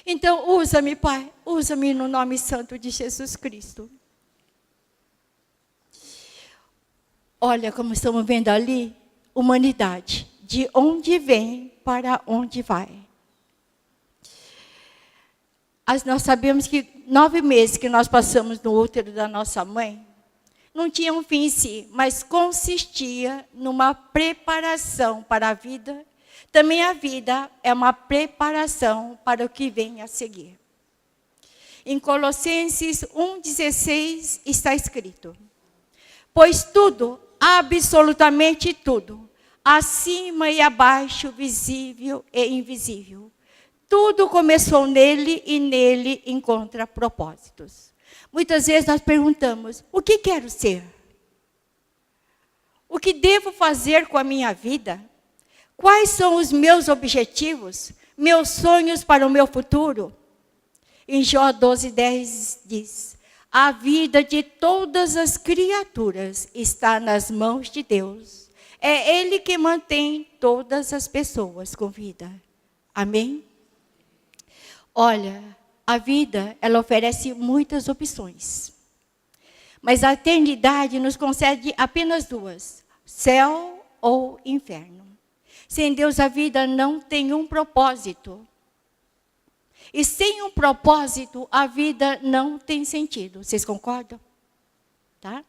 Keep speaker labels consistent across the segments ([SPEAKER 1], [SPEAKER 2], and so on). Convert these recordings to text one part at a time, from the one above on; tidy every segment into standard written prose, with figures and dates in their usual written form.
[SPEAKER 1] Então, usa-me, Pai, usa-me no nome santo de Jesus Cristo. Olha como estamos vendo ali, humanidade, de onde vem para onde vai. Nós sabemos que 9 meses que nós passamos no útero da nossa mãe, não tinha um fim em si, mas consistia numa preparação para a vida. Também a vida é uma preparação para o que vem a seguir. Em Colossenses 1,16 está escrito: pois tudo, absolutamente tudo, acima e abaixo, visível e invisível, tudo começou nele e nele encontra propósitos. Muitas vezes nós perguntamos: o que quero ser? O que devo fazer com a minha vida? Quais são os meus objetivos, meus sonhos para o meu futuro? Em Jó 12:10 diz: a vida de todas as criaturas está nas mãos de Deus. É Ele que mantém todas as pessoas com vida. Amém? Olha, a vida, ela oferece muitas opções. Mas a eternidade nos concede apenas 2: céu ou inferno. Sem Deus, a vida não tem um propósito. E sem um propósito, a vida não tem sentido. Vocês concordam? Tá?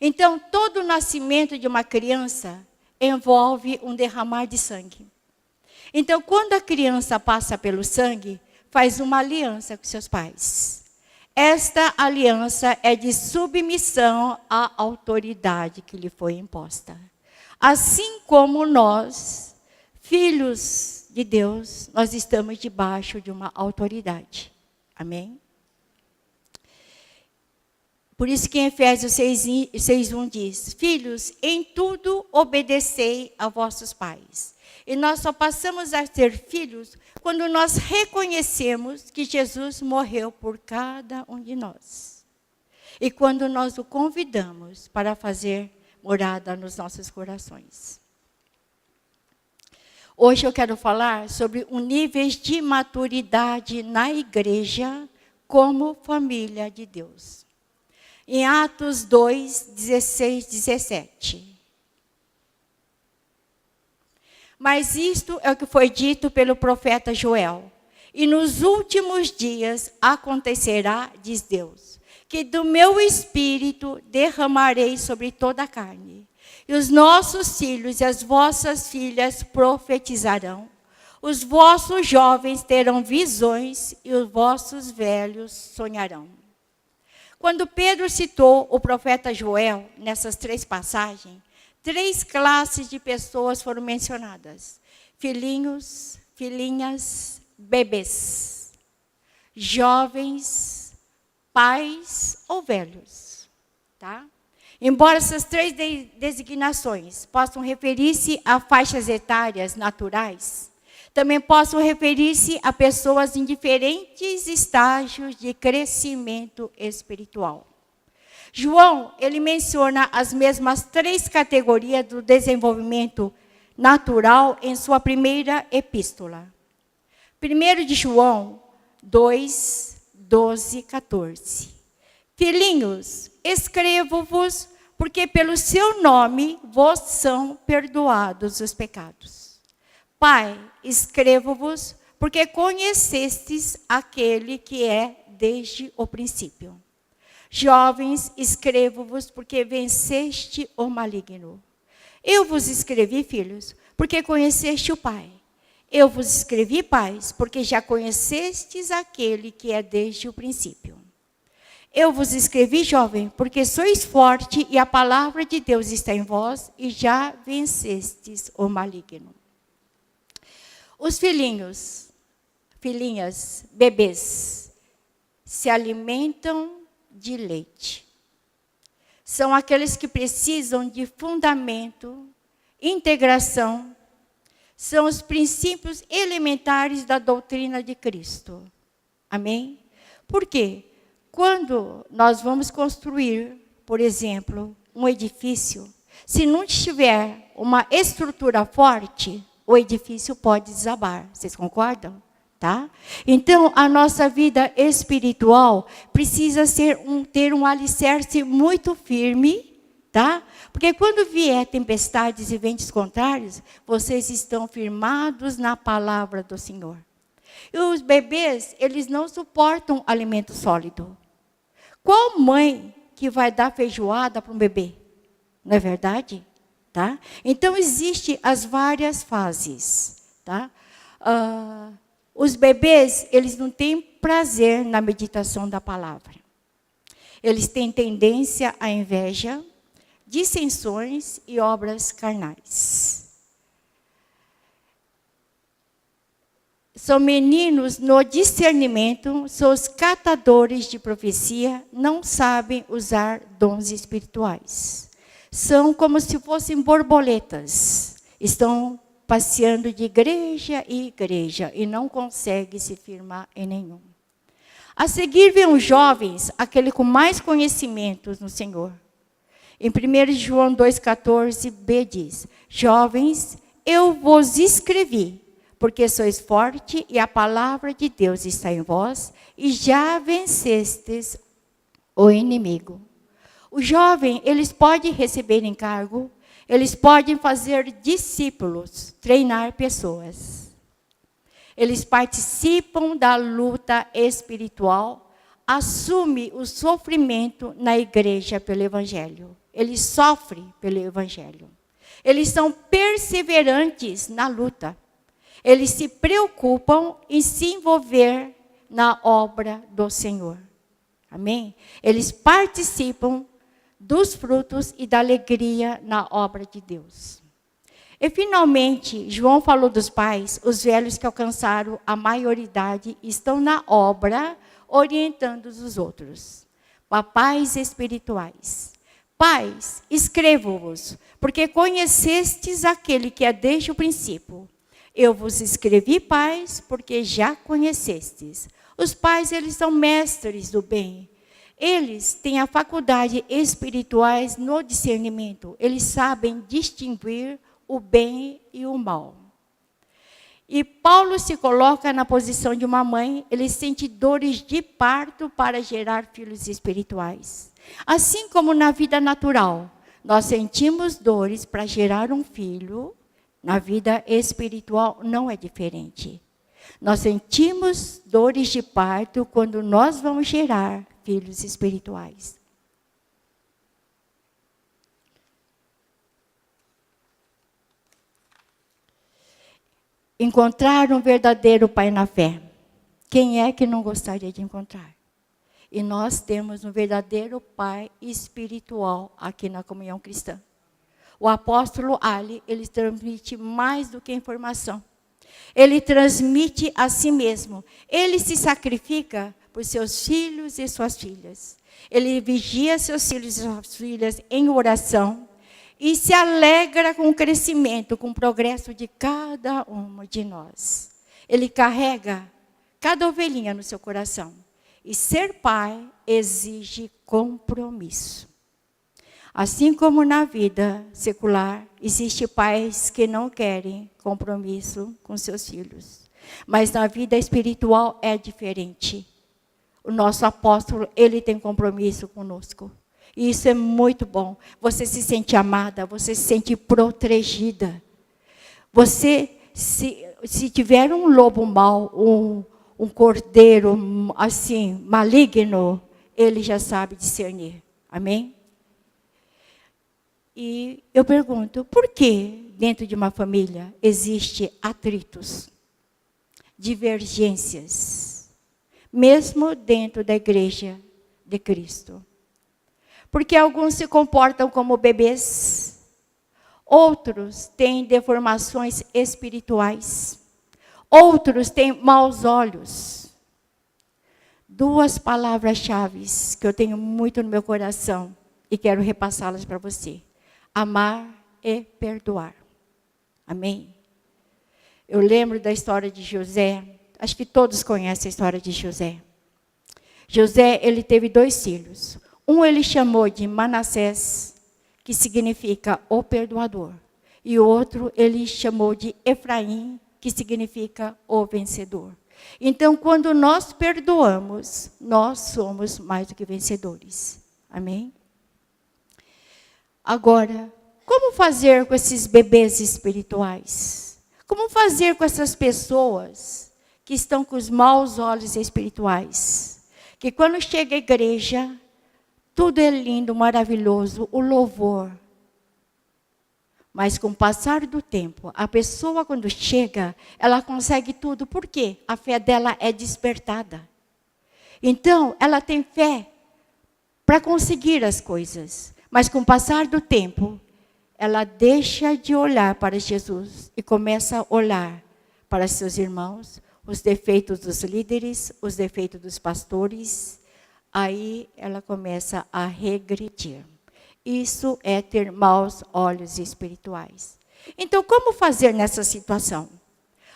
[SPEAKER 1] Então, todo nascimento de uma criança envolve um derramar de sangue. Então, quando a criança passa pelo sangue, faz uma aliança com seus pais. Esta aliança é de submissão à autoridade que lhe foi imposta. Assim como nós, filhos de Deus, nós estamos debaixo de uma autoridade. Amém? Por isso que em Efésios 6:1 diz: filhos, em tudo obedecei a vossos pais. E nós só passamos a ser filhos quando nós reconhecemos que Jesus morreu por cada um de nós. E quando nós o convidamos para fazer morada nos nossos corações. Hoje eu quero falar sobre os níveis de maturidade na igreja como família de Deus. Em Atos 2:16, 17. Mas isto é o que foi dito pelo profeta Joel. E nos últimos dias acontecerá, diz Deus, que do meu espírito derramarei sobre toda a carne. E os nossos filhos e as vossas filhas profetizarão. Os vossos jovens terão visões e os vossos velhos sonharão. Quando Pedro citou o profeta Joel, nessas 3 passagens, 3 classes de pessoas foram mencionadas: filhinhos, filhinhas, bebês, jovens, pais ou velhos. Tá? Embora essas 3 designações possam referir-se a faixas etárias naturais, também possam referir-se a pessoas em diferentes estágios de crescimento espiritual. João, ele menciona as mesmas 3 categorias do desenvolvimento natural em sua primeira epístola. 1 de João 2, 12, 14. Filhinhos, escrevo-vos, porque pelo seu nome vos são perdoados os pecados. Pai, escrevo-vos, porque conhecestes aquele que é desde o princípio. Jovens, escrevo-vos, porque venceste o maligno. Eu vos escrevi, filhos, porque conheceste o Pai. Eu vos escrevi, pais, porque já conhecestes aquele que é desde o princípio. Eu vos escrevi, jovem, porque sois forte e a palavra de Deus está em vós e já vencestes o maligno. Os filhinhos, filhinhas, bebês, se alimentam de leite. São aqueles que precisam de fundamento, integração, são os princípios elementares da doutrina de Cristo. Amém? Por quê? Quando nós vamos construir, por exemplo, um edifício, se não tiver uma estrutura forte, o edifício pode desabar. Vocês concordam? tá? Então, a nossa vida espiritual precisa ter um alicerce muito firme, tá? Porque quando vier tempestades e ventos contrários, vocês estão firmados na palavra do Senhor. E os bebês, eles não suportam alimento sólido. Qual mãe que vai dar feijoada para um bebê? Não é verdade? Tá? Então, existem as várias fases, tá? Os bebês, eles não têm prazer na meditação da palavra. Eles têm tendência à inveja, dissensões e obras carnais. São meninos no discernimento, são os catadores de profecia, não sabem usar dons espirituais. São como se fossem borboletas, estão passeando de igreja em igreja e não conseguem se firmar em nenhum. A seguir vem os jovens, aquele com mais conhecimentos no Senhor. Em 1 João 2,14b diz: jovens, eu vos escrevi, porque sois forte e a palavra de Deus está em vós, e já vencestes o inimigo. O jovem, eles podem receber encargo, eles podem fazer discípulos, treinar pessoas. Eles participam da luta espiritual, assumem o sofrimento na igreja pelo Evangelho. Eles sofrem pelo Evangelho. Eles são perseverantes na luta. Eles se preocupam em se envolver na obra do Senhor. Amém? Eles participam dos frutos e da alegria na obra de Deus. E finalmente, João falou dos pais, os velhos que alcançaram a maioridade estão na obra, orientando os outros. Papais espirituais. Pais, escrevo-vos, porque conhecestes aquele que é desde o princípio. Eu vos escrevi, pais, porque já conhecestes. Os pais, eles são mestres do bem. Eles têm a faculdade espirituais no discernimento. Eles sabem distinguir o bem e o mal. E Paulo se coloca na posição de uma mãe. Ele sente dores de parto para gerar filhos espirituais. Assim como na vida natural, nós sentimos dores para gerar um filho, na vida espiritual não é diferente. Nós sentimos dores de parto quando nós vamos gerar filhos espirituais. Encontrar um verdadeiro pai na fé. Quem é que não gostaria de encontrar? E nós temos um verdadeiro pai espiritual aqui na comunhão cristã. O apóstolo Ali, ele transmite mais do que informação. Ele transmite a si mesmo. Ele se sacrifica por seus filhos e suas filhas. Ele vigia seus filhos e suas filhas em oração e se alegra com o crescimento, com o progresso de cada uma de nós. Ele carrega cada ovelhinha no seu coração. E ser pai exige compromisso. Assim como na vida secular, existem pais que não querem compromisso com seus filhos. Mas na vida espiritual é diferente. O nosso apóstolo, ele tem compromisso conosco. E isso é muito bom. Você se sente amada, você se sente protegida. Você, se tiver um lobo mau, um cordeiro assim, maligno, ele já sabe discernir. Amém? E eu pergunto, por que dentro de uma família existe atritos, divergências, mesmo dentro da igreja de Cristo? Porque alguns se comportam como bebês, outros têm deformações espirituais, outros têm maus olhos. Duas palavras-chave que eu tenho muito no meu coração e quero repassá-las para você. Amar e perdoar. Amém? Eu lembro da história de José. Acho que todos conhecem a história de José. José, ele teve 2 filhos. Um ele chamou de Manassés, que significa o perdoador. E o outro ele chamou de Efraim, que significa o vencedor. Então, quando nós perdoamos, nós somos mais do que vencedores. Amém? Agora, como fazer com esses bebês espirituais? Como fazer com essas pessoas que estão com os maus olhos espirituais? Que quando chega a igreja, tudo é lindo, maravilhoso, o louvor. Mas com o passar do tempo, a pessoa quando chega, ela consegue tudo. Por quê? A fé dela é despertada. Então, ela tem fé para conseguir as coisas. Mas com o passar do tempo, ela deixa de olhar para Jesus e começa a olhar para seus irmãos, os defeitos dos líderes, os defeitos dos pastores. Aí ela começa a regredir. Isso é ter maus olhos espirituais. Então, como fazer nessa situação?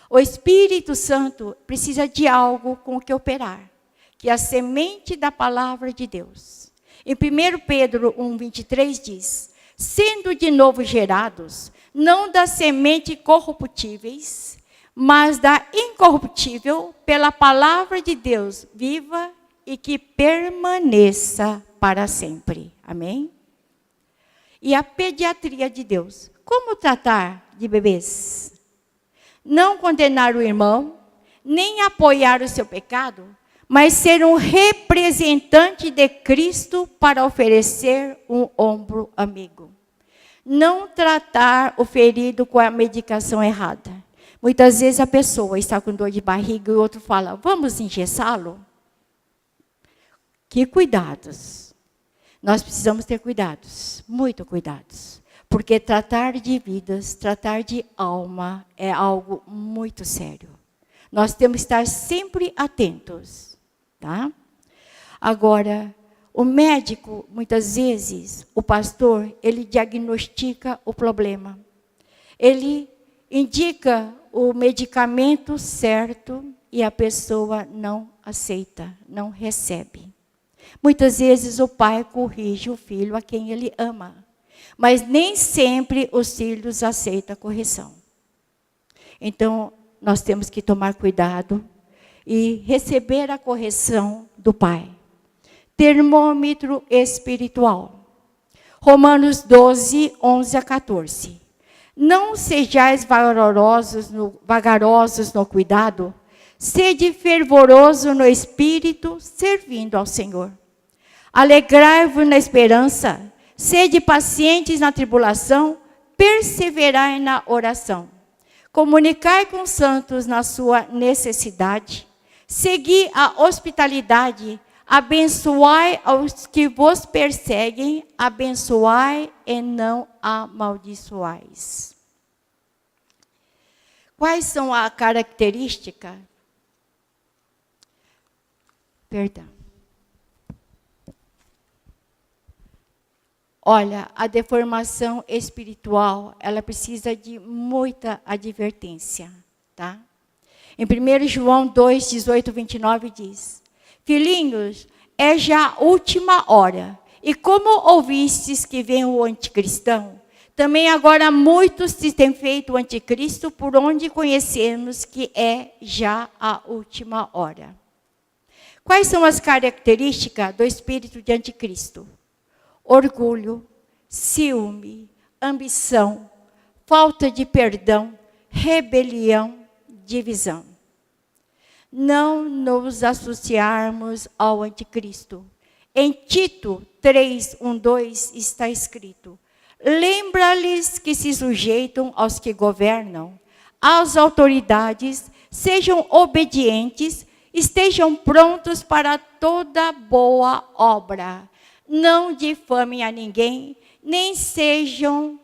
[SPEAKER 1] O Espírito Santo precisa de algo com o que operar, que é a semente da palavra de Deus. Em 1 Pedro 1:23 diz: sendo de novo gerados, não da semente corruptíveis, mas da incorruptível, pela palavra de Deus viva e que permaneça para sempre. Amém? E a pediatria de Deus. Como tratar de bebês? Não condenar o irmão, nem apoiar o seu pecado, mas ser um representante de Cristo para oferecer um ombro amigo. Não tratar o ferido com a medicação errada. Muitas vezes a pessoa está com dor de barriga e o outro fala, vamos engessá-lo? Que cuidados! Nós precisamos ter cuidados, muito cuidados. Porque tratar de vidas, tratar de alma é algo muito sério. Nós temos que estar sempre atentos, tá? Agora, o médico, muitas vezes, o pastor, ele diagnostica o problema. Ele indica o medicamento certo e a pessoa não aceita, não recebe. Muitas vezes o pai corrige o filho a quem ele ama, mas nem sempre os filhos aceitam a correção. Então, nós temos que tomar cuidado e receber a correção do pai. Termômetro espiritual. Romanos 12, 11 a 14. Não sejais vagarosos no cuidado, sede fervoroso no espírito, servindo ao Senhor. Alegrai-vos na esperança, sede pacientes na tribulação, perseverai na oração. Comunicai com os santos na sua necessidade, segui a hospitalidade, abençoai aos que vos perseguem, abençoai e não amaldiçoais. Quais são as características? Perdão. Olha, a deformação espiritual, ela precisa de muita advertência, tá? Em 1 João 2, 18, 29 diz: filhinhos, é já a última hora, e como ouvistes que vem o anticristão, também agora muitos se têm feito o anticristo, por onde conhecemos que é já a última hora. Quais são as características do espírito de anticristo? Orgulho, ciúme, ambição, falta de perdão, rebelião, divisão. Não nos associarmos ao anticristo. Em Tito 3, 1, 2 está escrito: lembra-lhes que se sujeitam aos que governam, às autoridades, sejam obedientes, estejam prontos para toda boa obra. Não difamem a ninguém, nem sejam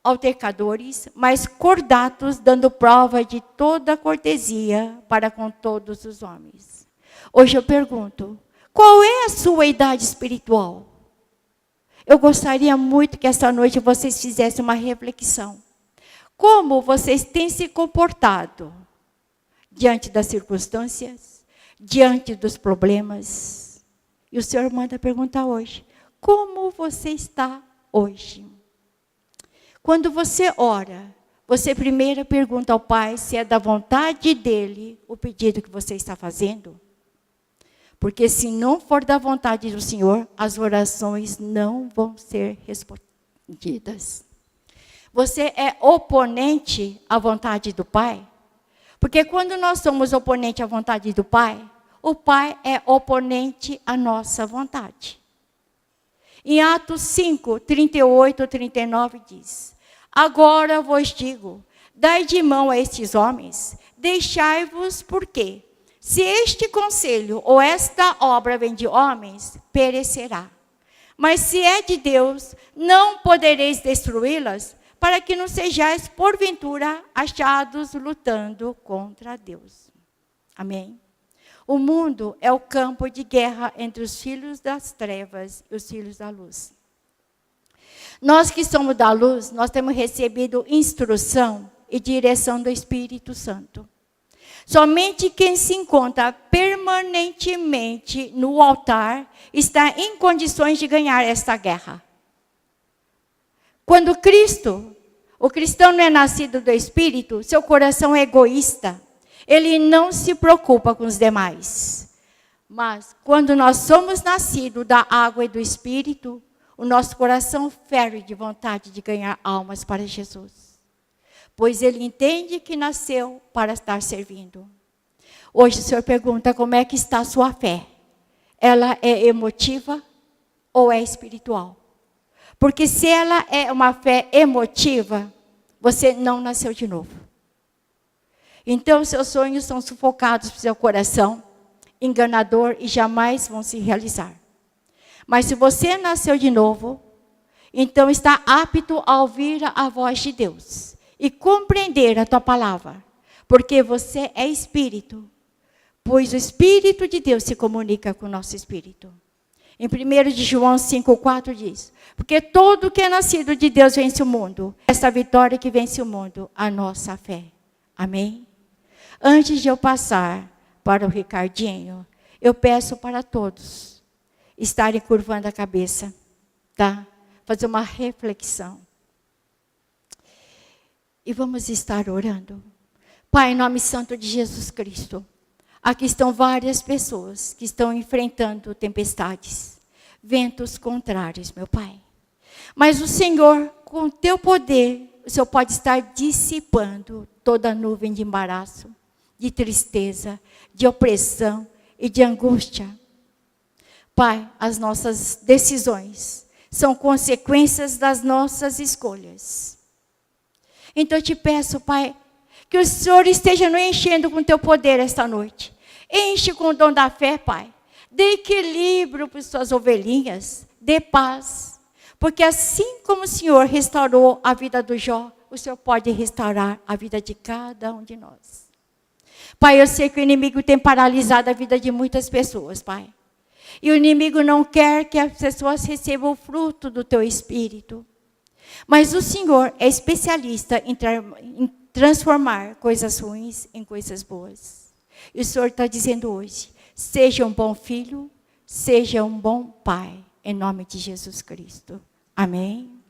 [SPEAKER 1] altercadores, mas cordatos, dando prova de toda cortesia para com todos os homens. Hoje eu pergunto, qual é a sua idade espiritual? Eu gostaria muito que esta noite vocês fizessem uma reflexão. Como vocês têm se comportado diante das circunstâncias, diante dos problemas? E o Senhor manda perguntar hoje, como você está hoje? Quando você ora, você primeiro pergunta ao Pai se é da vontade dEle o pedido que você está fazendo? Porque se não for da vontade do Senhor, as orações não vão ser respondidas. Você é oponente à vontade do Pai? Porque quando nós somos oponente à vontade do Pai, o Pai é oponente à nossa vontade. Em Atos 5, 38, 39 diz: agora vos digo, dai de mão a estes homens, deixai-vos porque, se este conselho ou esta obra vem de homens, perecerá. Mas se é de Deus, não podereis destruí-las, para que não sejais, porventura, achados lutando contra Deus. Amém? O mundo é o campo de guerra entre os filhos das trevas e os filhos da luz. Nós que somos da luz, nós temos recebido instrução e direção do Espírito Santo. Somente quem se encontra permanentemente no altar está em condições de ganhar esta guerra. Quando o cristão não é nascido do Espírito, seu coração é egoísta. Ele não se preocupa com os demais. Mas quando nós somos nascidos da água e do Espírito, o nosso coração ferve de vontade de ganhar almas para Jesus. Pois ele entende que nasceu para estar servindo. Hoje o Senhor pergunta como é que está a sua fé. Ela é emotiva ou é espiritual? Porque se ela é uma fé emotiva, você não nasceu de novo. Então seus sonhos são sufocados pelo seu coração, enganador, e jamais vão se realizar. Mas se você nasceu de novo, então está apto a ouvir a voz de Deus e compreender a tua palavra, porque você é espírito, pois o Espírito de Deus se comunica com o nosso espírito. Em 1 de João 5,4 diz: porque todo que é nascido de Deus vence o mundo. Esta vitória que vence o mundo, a nossa fé. Amém? Antes de eu passar para o Ricardinho, eu peço para todos estarem curvando a cabeça, tá? Fazer uma reflexão. E vamos estar orando. Pai, em nome santo de Jesus Cristo, aqui estão várias pessoas que estão enfrentando tempestades, ventos contrários, meu Pai. Mas o Senhor, com o teu poder, o Senhor pode estar dissipando toda nuvem de embaraço, de tristeza, de opressão e de angústia. Pai, as nossas decisões são consequências das nossas escolhas. Então eu te peço, Pai, que o Senhor esteja nos enchendo com o teu poder esta noite. Enche com o dom da fé, Pai. Dê equilíbrio para as suas ovelhinhas. Dê paz. Porque assim como o Senhor restaurou a vida do Jó, o Senhor pode restaurar a vida de cada um de nós. Pai, eu sei que o inimigo tem paralisado a vida de muitas pessoas, Pai. E o inimigo não quer que as pessoas recebam o fruto do teu Espírito. Mas o Senhor é especialista em transformar coisas ruins em coisas boas. E o Senhor está dizendo hoje: seja um bom filho, seja um bom pai, em nome de Jesus Cristo. Amém?